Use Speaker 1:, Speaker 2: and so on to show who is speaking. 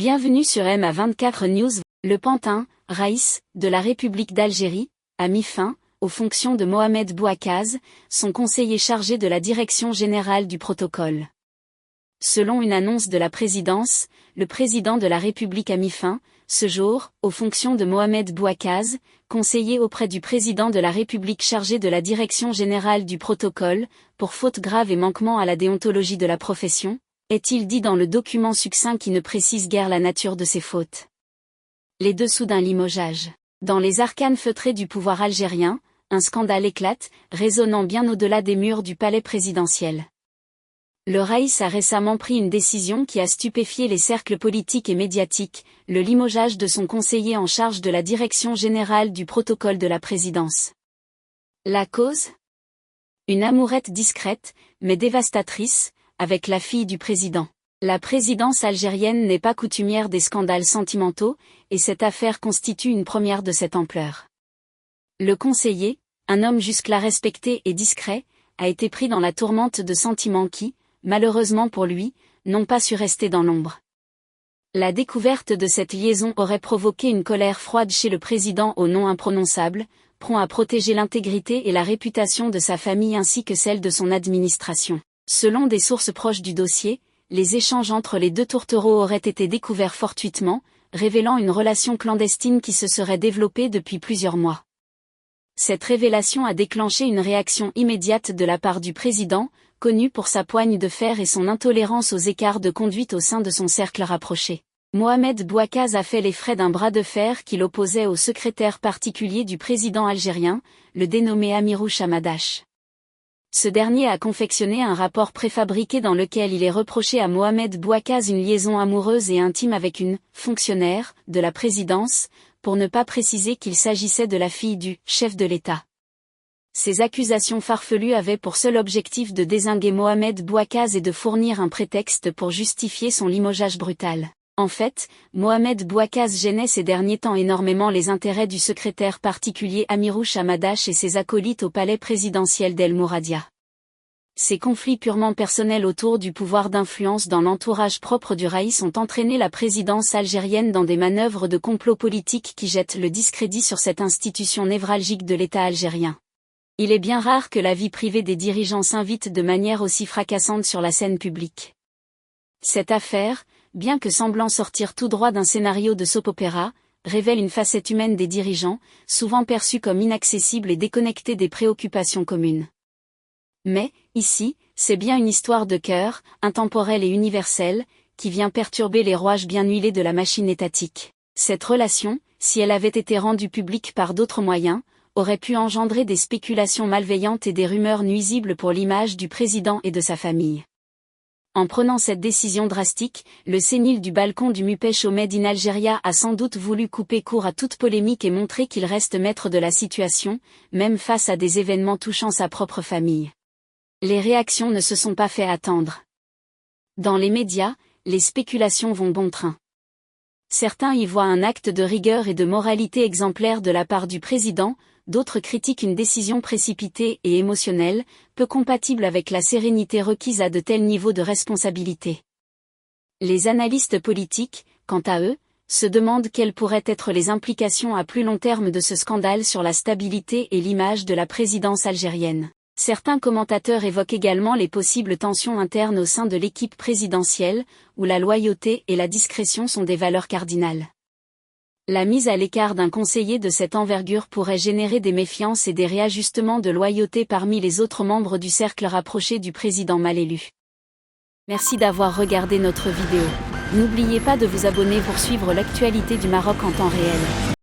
Speaker 1: Bienvenue sur MA24 News. Le pantin, Raïs, de la République d'Algérie, a mis fin, aux fonctions de Mohamed Bouakkaz, son conseiller chargé de la direction générale du protocole. Selon une annonce de la présidence, le président de la République a mis fin, ce jour, aux fonctions de Mohamed Bouakkaz, conseiller auprès du président de la République chargé de la direction générale du protocole, pour faute grave et manquement à la déontologie de la profession, est-il dit dans le document succinct qui ne précise guère la nature de ces fautes. Les dessous d'un limogeage. Dans les arcanes feutrées du pouvoir algérien, un scandale éclate, résonnant bien au-delà des murs du palais présidentiel. Le Raïs a récemment pris une décision qui a stupéfié les cercles politiques et médiatiques, le limogeage de son conseiller en charge de la direction générale du protocole de la présidence. La cause ? Une amourette discrète, mais dévastatrice, avec la fille du président. La présidence algérienne n'est pas coutumière des scandales sentimentaux, et cette affaire constitue une première de cette ampleur. Le conseiller, un homme jusque-là respecté et discret, a été pris dans la tourmente de sentiments qui, malheureusement pour lui, n'ont pas su rester dans l'ombre. La découverte de cette liaison aurait provoqué une colère froide chez le président au nom imprononçable, prompt à protéger l'intégrité et la réputation de sa famille ainsi que celle de son administration. Selon des sources proches du dossier, les échanges entre les deux tourtereaux auraient été découverts fortuitement, révélant une relation clandestine qui se serait développée depuis plusieurs mois. Cette révélation a déclenché une réaction immédiate de la part du président, connu pour sa poigne de fer et son intolérance aux écarts de conduite au sein de son cercle rapproché. Mohamed Bouakkaz a fait les frais d'un bras de fer qui l'opposait au secrétaire particulier du président algérien, le dénommé Amirou Hamadache. Ce dernier a confectionné un rapport préfabriqué dans lequel il est reproché à Mohamed Bouakkaz une liaison amoureuse et intime avec une « fonctionnaire » de la présidence, pour ne pas préciser qu'il s'agissait de la fille du « chef de l'État ». Ces accusations farfelues avaient pour seul objectif de dézinguer Mohamed Bouakkaz et de fournir un prétexte pour justifier son limogeage brutal. En fait, Mohamed Bouakkaz gênait ces derniers temps énormément les intérêts du secrétaire particulier Amirou Hamadache et ses acolytes au palais présidentiel d'El Mouradia. Ces conflits purement personnels autour du pouvoir d'influence dans l'entourage propre du Raïs ont entraîné la présidence algérienne dans des manœuvres de complot politique qui jettent le discrédit sur cette institution névralgique de l'État algérien. Il est bien rare que la vie privée des dirigeants s'invite de manière aussi fracassante sur la scène publique. Cette affaire, bien que semblant sortir tout droit d'un scénario de soap-opéra, révèle une facette humaine des dirigeants, souvent perçus comme inaccessibles et déconnectés des préoccupations communes. Mais, ici, c'est bien une histoire de cœur, intemporelle et universelle, qui vient perturber les rouages bien huilés de la machine étatique. Cette relation, si elle avait été rendue publique par d'autres moyens, aurait pu engendrer des spéculations malveillantes et des rumeurs nuisibles pour l'image du président et de sa famille. En prenant cette décision drastique, le sénile du balcon du Mupech au Made in Algeria a sans doute voulu couper court à toute polémique et montrer qu'il reste maître de la situation, même face à des événements touchant sa propre famille. Les réactions ne se sont pas fait attendre. Dans les médias, les spéculations vont bon train. Certains y voient un acte de rigueur et de moralité exemplaire de la part du président, d'autres critiquent une décision précipitée et émotionnelle, peu compatible avec la sérénité requise à de tels niveaux de responsabilité. Les analystes politiques, quant à eux, se demandent quelles pourraient être les implications à plus long terme de ce scandale sur la stabilité et l'image de la présidence algérienne. Certains commentateurs évoquent également les possibles tensions internes au sein de l'équipe présidentielle, où la loyauté et la discrétion sont des valeurs cardinales. La mise à l'écart d'un conseiller de cette envergure pourrait générer des méfiances et des réajustements de loyauté parmi les autres membres du cercle rapproché du président mal élu. Merci d'avoir regardé notre vidéo. N'oubliez pas de vous abonner pour suivre l'actualité du Maroc en temps réel.